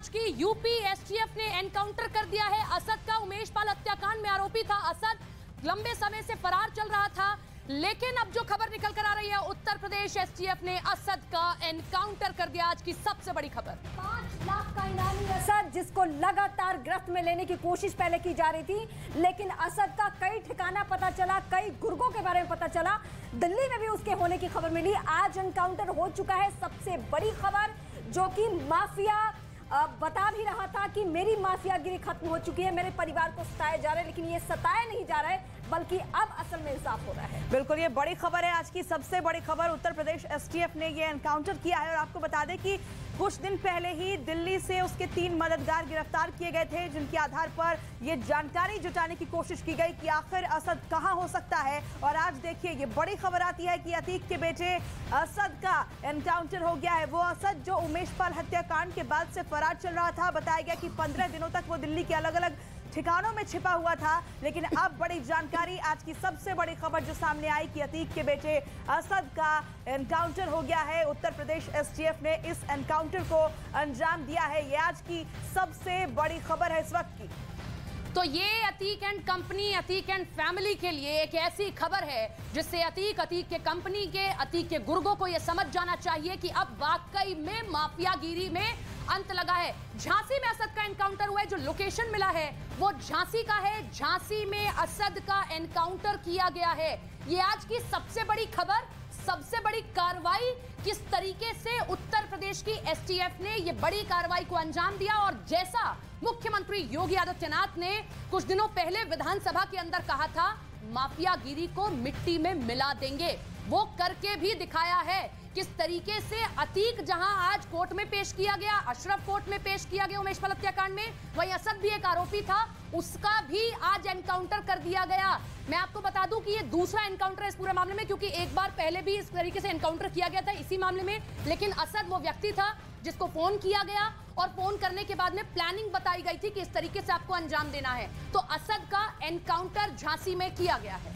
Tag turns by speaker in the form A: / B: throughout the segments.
A: जांच की। UP STF ने एनकाउंटर कर दिया है असद का। उमेश पाल हत्याकांड में आरोपी था असद। लंबे समय से फरार चल रहा था, लेकिन अब जो खबर निकल कर आ रही है, उत्तर प्रदेश एसटीएफ ने असद का एनकाउंटर कर दिया। आज की सबसे बड़ी खबर।
B: 5 लाख का इनामी असद, जिसको लगातार गिरफ्त में लेने की कोशिश पहले की जा रही थी, लेकिन असद का कई ठिकाना पता चला, कई गुर्गों के बारे में पता चला। दिल्ली में भी उसके होने की खबर मिली। आज एनकाउंटर हो चुका है। सबसे बड़ी खबर जो कि माफिया बता भी रहा था कि मेरी माफियागिरी खत्म हो चुकी है, मेरे परिवार को सताया जा रहा है, लेकिन ये सताया नहीं जा रहा है, बल्कि अब असल में इंसाफ हो रहा है।
C: बिल्कुल, ये बड़ी खबर है। आज की सबसे बड़ी खबर, उत्तर प्रदेश एसटीएफ ने ये एनकाउंटर किया है। और आपको बता दें कि कुछ दिन पहले ही दिल्ली से उसके 3 मददगार गिरफ्तार किए गए थे, जिनके आधार पर ये जानकारी जुटाने की कोशिश की गई कि आखिर असद कहां हो सकता है। और आज देखिए, ये बड़ी खबर आती है कि अतीक के बेटे असद का एनकाउंटर हो गया है। वो असद जो उमेश पाल हत्याकांड के बाद से फरार चल रहा था। बताया गया कि 15 दिनों तक वो दिल्ली के अलग अलग ठिकानों में छिपा हुआ था, लेकिन अब बड़ी जानकारी, आज की सबसे बड़ी खबर जो सामने आई कि अतीक के बेटे असद का एनकाउंटर हो गया है। उत्तर प्रदेश एसटीएफ ने इस एनकाउंटर को अंजाम दिया है। ये आज की सबसे बड़ी खबर है इस वक्त की।
A: तो ये Atiq and company, Atiq and family के लिए एक ऐसी खबर है जिससे अतीक के कंपनी के, अतीक के गुर्गों को यह समझ जाना चाहिए कि अब वाकई में माफियागिरी में अंत लगा है। झांसी में असद का एनकाउंटर हुआ है। जो लोकेशन मिला है वो झांसी का है। झांसी में असद का एनकाउंटर किया गया है। ये आज की सबसे बड़ी खबर, सबसे बड़ी कार्रवाई। किस तरीके से उत्तर प्रदेश की एसटीएफ ने ये बड़ी कार्रवाई को अंजाम दिया, और जैसा मुख्यमंत्री योगी आदित्यनाथ ने कुछ दिनों पहले विधानसभा के अंदर कहा था, माफियागिरी को मिट्टी में मिला देंगे, वो करके भी दिखाया है। किस तरीके से अतीक जहां आज कोर्ट में पेश किया गया, अशरफ कोर्ट में पेश किया गया उमेश पाल हत्याकांड में, वहीं असद भी एक आरोपी था, उसका भी आज एनकाउंटर कर दिया गया। मैं आपको बता दूं कि ये दूसरा एनकाउंटर है इस पूरे मामले में, क्योंकि एक बार पहले भी इस तरीके से एनकाउंटर किया गया था इसी मामले में, लेकिन असद वो व्यक्ति था जिसको फोन किया गया और फोन करने के बाद में प्लानिंग बताई गई थी कि इस तरीके से आपको अंजाम देना है। तो असद का एनकाउंटर झांसी में किया गया है।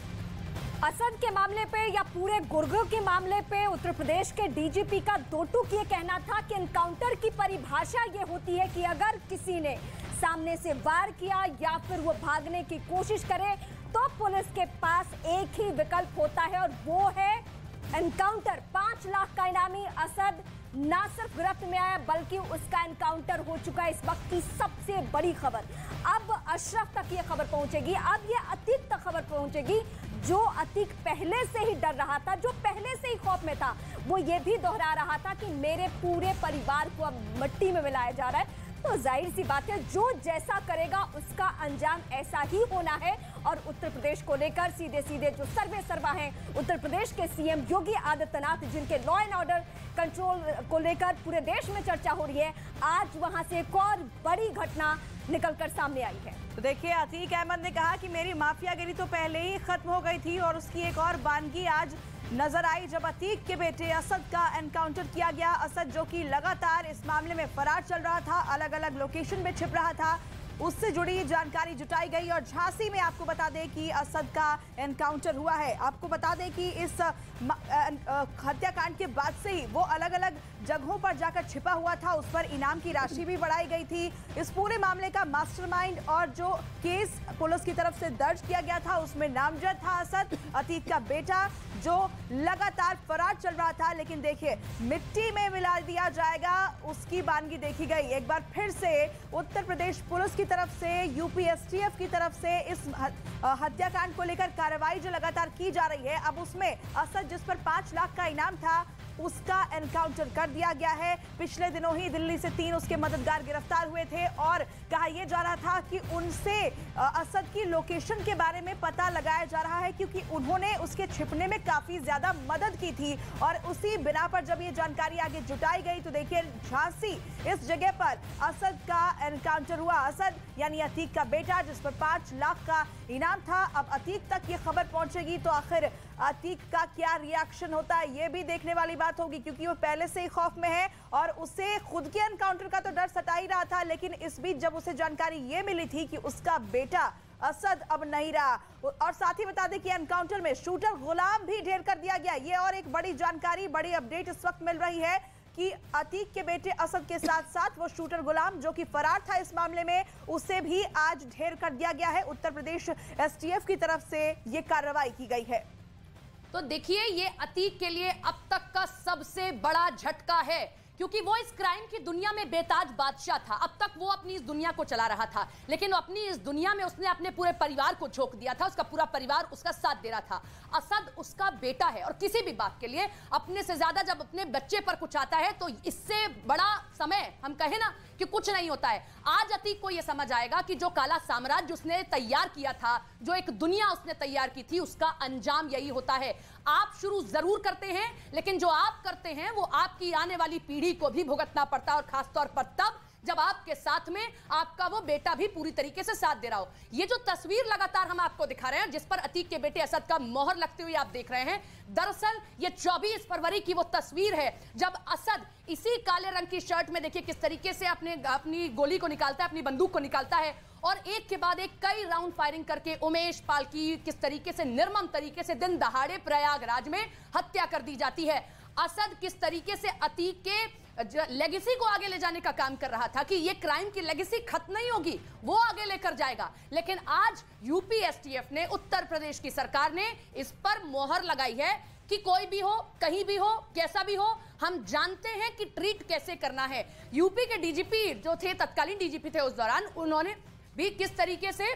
B: असद के मामले पे या पूरे गुर्गों के मामले पे उत्तर प्रदेश के डीजीपी का दो टूक ये कहना था कि एनकाउंटर की परिभाषा ये होती है कि अगर किसी ने सामने से वार किया या फिर वो भागने की कोशिश करे तो पुलिस के पास एक ही विकल्प होता है, और वो है एनकाउंटर। 5 लाख का इनामी असद ना सिर्फ गिरफ्त में आया, बल्कि उसका एनकाउंटर हो चुका है। इस वक्त की सबसे बड़ी खबर। अब अशरफ तक ये खबर पहुंचेगी, अब ये अतीक तक खबर पहुंचेगी। जो अतीक पहले से ही डर रहा था, जो पहले से ही खौफ में था, वो ये भी दोहरा रहा था कि मेरे पूरे परिवार को अब मिट्टी में मिलाया जा रहा है। तो जाहिर सी बात है, जो जैसा करेगा उसका अंजाम ऐसा ही होना है। और उत्तर प्रदेश को लेकर सीधे सीधे जो सर्वे सर्वा हैं, उत्तर प्रदेश के सीएम योगी आदित्यनाथ, जिनके लॉ एंड ऑर्डर कंट्रोल को लेकर पूरे देश में चर्चा हो रही है, आज वहां से एक और बड़ी घटना निकलकर सामने आई है।
C: तो देखिए, अतीक अहमद ने कहा कि मेरी माफियागिरी तो पहले ही खत्म हो गई थी, और उसकी एक और बानगी आज नजर आई जब अतीक के बेटे असद का एनकाउंटर किया गया। असद जो कि लगातार इस मामले में फरार चल रहा था, अलग अलग लोकेशन में छिप रहा था, उससे जुड़ी जानकारी जुटाई गई। और झांसी में आपको बता दें कि असद का एनकाउंटर हुआ है। आपको बता दें कि इस हत्याकांड के बाद से ही वो अलग अलग जगहों पर जाकर छिपा हुआ था, उस पर इनाम की राशि भी बढ़ाई गई थी। इस पूरे मामले का मास्टरमाइंड और जो केस पुलिस की तरफ से दर्ज किया गया था, उसमें नामजद था असद, अतीक का बेटा, जो लगातार फरार चल रहा था। लेकिन देखिए, मिट्टी में मिला दिया जाएगा, उसकी बानगी देखी गई। एक बार फिर से उत्तर प्रदेश पुलिस की तरफ से, यूपी एसटीएफ की तरफ से इस हत्याकांड को लेकर कार्रवाई जो लगातार की जा रही है, अब उसमें असद जिस पर 5 लाख का इनाम था, उसका एनकाउंटर कर दिया गया है। पिछले दिनों ही दिल्ली से 3 उसके मददगार गिरफ्तार हुए थे, और कहा यह जा रहा था कि उनसे असद की लोकेशन के बारे में पता लगाया जा रहा है, क्योंकि उन्होंने उसके छिपने में काफी ज्यादा मदद की थी। और उसी बिना पर जब ये जानकारी आगे जुटाई गई, तो देखिए, झांसी इस जगह पर असद का एनकाउंटर हुआ। असद यानी अतीक का बेटा, जिस पर 5 लाख का इनाम था। अब अतीक तक ये खबर पहुंचेगी तो आखिर अतीक का क्या रिएक्शन होता है, ये भी देखने वाली बात होगी, क्योंकि वो पहले से ही खौफ में है और उसे खुद के एनकाउंटर का तो डर सता ही रहा था। लेकिन इस बीच जब उसे जानकारी ये मिली थी कि उसका बेटा असद अब नहीं रहा, और साथ ही बता दें कि एनकाउंटर में शूटर गुलाम भी ढेर कर दिया गया। ये और एक बड़ी जानकारी, बड़ी अपडेट इस वक्त मिल रही है कि अतीक के बेटे असद के साथ साथ वो शूटर गुलाम जो कि फरार था इस मामले में, उसे भी आज ढेर कर दिया गया है। उत्तर प्रदेश एसटीएफ की तरफ से ये कार्रवाई की गई है।
A: तो देखिए, ये अतीक के लिए अब तक का सबसे बड़ा झटका है, क्योंकि वो इस क्राइम की दुनिया में बेताज बादशाह था। अब तक वो अपनी इस दुनिया को चला रहा था, लेकिन अपनी इस दुनिया में उसने अपने पूरे परिवार को झोंक दिया था। उसका पूरा परिवार उसका साथ दे रहा था। असद उसका बेटा है और किसी भी बात के लिए अपने से ज्यादा जब अपने बच्चे पर कुछ आता है तो इससे बड़ा समय हम कहें ना कि कुछ नहीं होता है। आज अतीक को यह समझ आएगा कि जो काला साम्राज्य उसने तैयार किया था, जो एक दुनिया उसने तैयार की थी, उसका अंजाम यही होता है। आप शुरू जरूर करते हैं, लेकिन जो आप करते हैं वो आपकी आने वाली पीढ़ी को भी भुगतना पड़ता है, और खासतौर पर तब जब आपके साथ में आपका वो बेटा भी पूरी तरीके से साथ दे रहा हो। ये जो तस्वीर लगातार हम आपको दिखा रहे हैं, जिस पर अतीक के बेटे असद का मोहर लगते हुए आप देख रहे हैं, दरअसल ये 24 फरवरी की वो तस्वीर है जब असद इसी काले रंग की शर्ट में, देखिए किस तरीके से अपनी गोली को निकालता है, अपनी बंदूक को निकालता है, और एक के बाद एक कई राउंड फायरिंग करके उमेश पाल की किस तरीके से निर्मम तरीके से दिन दहाड़े प्रयागराज में हत्या कर दी जाती है। असद किस तरीके से अतीक के लेगेसी को आगे ले जाने का काम कर रहा था कि ये क्राइम की लेगेसी खत्म नहीं होगी, वो आगे लेकर जाएगा। लेकिन आज यूपी एसटीएफ ने, उत्तर प्रदेश की सरकार ने इस पर मोहर लगाई है कि कोई भी हो, कहीं भी हो, कैसा भी हो, हम जानते हैं कि ट्रीट कैसे करना है। यूपी के डीजीपी जो थे, तत्कालीन डीजीपी थे उस दौरान, उन्होंने भी किस तरीके से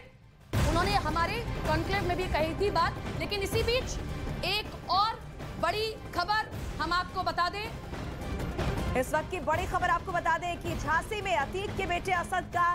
A: उन्होंने हमारे कॉन्क्लेव में भी कही थी बात। लेकिन इसी बीच एक और बड़ी खबर हम आपको बता दें।
C: इस वक्त की बड़ी खबर आपको बता दें कि झांसी में अतीक के बेटे असद का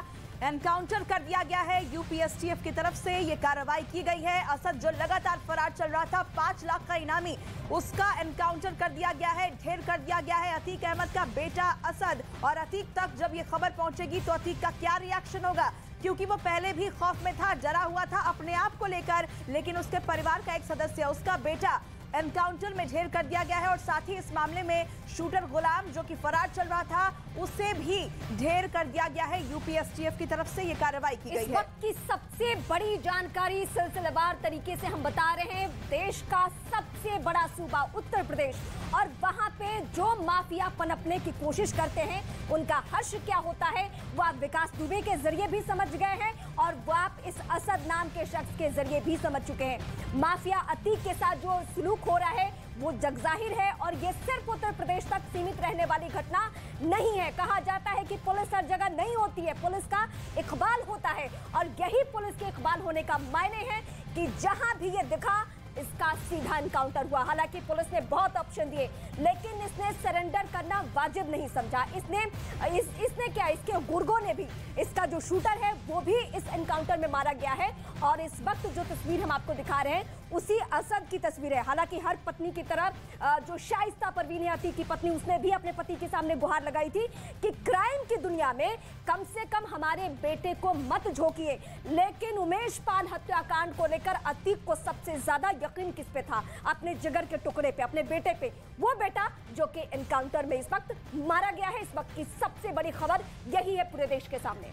C: एनकाउंटर कर दिया गया है। यूपी एसटीएफ की तरफ से यह कार्रवाई की गई है। असद जो लगातार फरार चल रहा था, 5 लाख का इनामी, उसका एनकाउंटर कर दिया गया है, ढेर कर दिया गया है अतीक अहमद का बेटा असद। और अतीक तक जब ये खबर पहुंचेगी तो अतीक का क्या रिएक्शन होगा, क्योंकि वो पहले भी खौफ में था, डरा हुआ था अपने आप को लेकर, लेकिन उसके परिवार का एक सदस्य, उसका बेटा एनकाउंटर में ढेर कर दिया गया है। और साथ ही इस मामले में शूटर गुलाम जो कि फरार चल रहा था, उसे भी ढेर कर दिया गया है। यूपी एसटीएफ की तरफ से ये कार्रवाई की गई है।
B: इस वक्त की सबसे बड़ी जानकारी सिलसिलेवार तरीके से हम बता रहे हैं। देश का सबसे बड़ा सूबा उत्तर प्रदेश, और वहां पे जो माफिया पनपने की कोशिश करते हैं, उनका हश्र क्या होता है वो आप विकास दुबे के जरिए भी समझ गए हैं, और वो आप इस असद नाम के शख्स के जरिए भी समझ चुके हैं। माफिया अतीक के साथ जो सलूक हो रहा है वो जगजाहिर है, और ये सिर्फ उत्तर प्रदेश तक सीमित रहने वाली घटना नहीं है। कहा जाता है कि पुलिस हर जगह नहीं होती है, पुलिस का इकबाल होता है, और यही पुलिस के इकबाल होने का मायने है कि जहां भी ये दिखा, इसका सीधा एनकाउंटर हुआ। हालांकि पुलिस ने बहुत ऑप्शन दिए, लेकिन इसने सरेंडर करना वाजिब नहीं समझा। इसने क्या, इसके गुर्गों ने भी, इसका जो शूटर है वो भी इस एनकाउंटर में मारा गया है। और इस वक्त जो तस्वीर हम आपको दिखा रहे हैं उसी असद की तस्वीर है। हालांकि हर पत्नी की तरह जो शाइस्ता परवीन अतीक की पत्नी, उसने भी अपने पति के सामने गुहार लगाई थी कि क्राइम की दुनिया में कम से कम हमारे बेटे को मत झोंकिए। लेकिन उमेश पाल हत्याकांड को लेकर अतीक को सबसे ज्यादा यकीन किस पे था? अपने जिगर के टुकड़े पे, अपने बेटे पे। वो बेटा जो कि एनकाउंटर में इस वक्त मारा गया है। इस वक्त की सबसे बड़ी खबर यही है पूरे देश के सामने।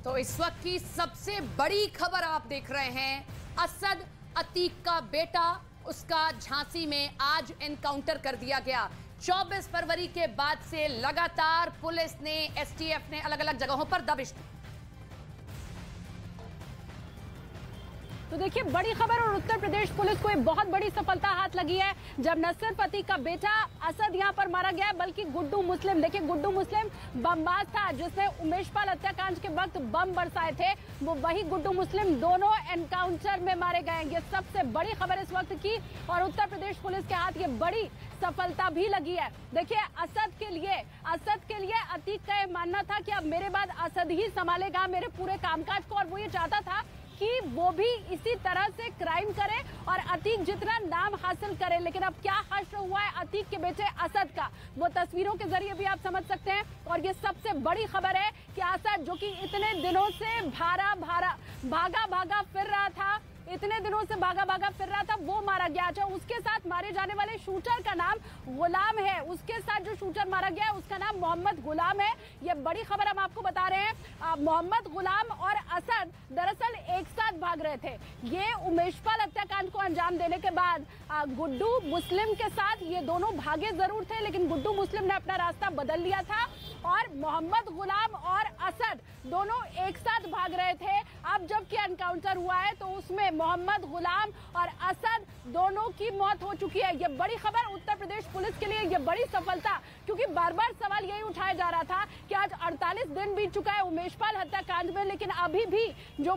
A: तो इस वक्त की सबसे बड़ी खबर आप देख रहे हैं, असद अतीक का बेटा, उसका झांसी में आज एनकाउंटर कर दिया गया। 24 फरवरी के बाद से लगातार पुलिस ने, एसटीएफ ने अलग अलग जगहों पर दबिश दी।
D: तो देखिए, बड़ी खबर, और उत्तर प्रदेश पुलिस को एक बहुत बड़ी सफलता हाथ लगी है, जब न सिर्फ अतीक का बेटा असद यहां पर मारा गया, बल्कि गुड्डू मुस्लिम, देखिए गुड्डू मुस्लिम बमबाज था जिसने उमेश पाल हत्याकांड के वक्त बम बरसाए थे, वो वही गुड्डू मुस्लिम दोनों एनकाउंटर में मारे गए। ये सबसे बड़ी खबर इस वक्त की, और उत्तर प्रदेश पुलिस के हाथ ये बड़ी सफलता भी लगी है। देखिए, असद के लिए अतीक का यह मानना था कि अब मेरे बाद असद ही संभालेगा मेरे पूरे कामकाज को, और वो ये चाहता था कि वो भी इसी तरह से क्राइम करे और अतीक जितना नाम हासिल करे। लेकिन अब क्या हश्र हुआ है अतीक के बेटे असद का, वो तस्वीरों के जरिए भी आप समझ सकते हैं। और ये सबसे बड़ी खबर है कि असद, जो कि इतने दिनों से भागा फिर रहा था, इतने दिनों से भागा भागा फिर रहा था, वो मारा गया। अच्छा, उसके साथ मारे जाने वाले शूटर का नाम गुलाम है, उसके साथ जो शूटर मारा गया है उसका नाम मोहम्मद गुलाम है। ये बड़ी खबर हम आपको बता रहे हैं। मोहम्मद गुलाम और असद दरअसल एक साथ भाग रहे थे। ये उमेशपाल हत्याकांड को अंजाम देने के बाद गुड्डू मुस्लिम के साथ ये दोनों भागे जरूर थे, लेकिन गुड्डू मुस्लिम ने अपना रास्ता बदल लिया था और मोहम्मद गुलाम और असद दोनों एक साथ भाग रहे थे। अब जबकि एनकाउंटर हुआ है तो उसमें मोहम्मद गुलाम और असद दोनों की मौत हो चुकी है। ये बड़ी खबर उत्तर प्रदेश पुलिस के लिए, ये बड़ी सफलता, क्योंकि बार बार सवाल यही उठाया जा रहा था कि आज 48 दिन बीत चुका है उमेशपाल हत्याकांड में, लेकिन अभी भी जो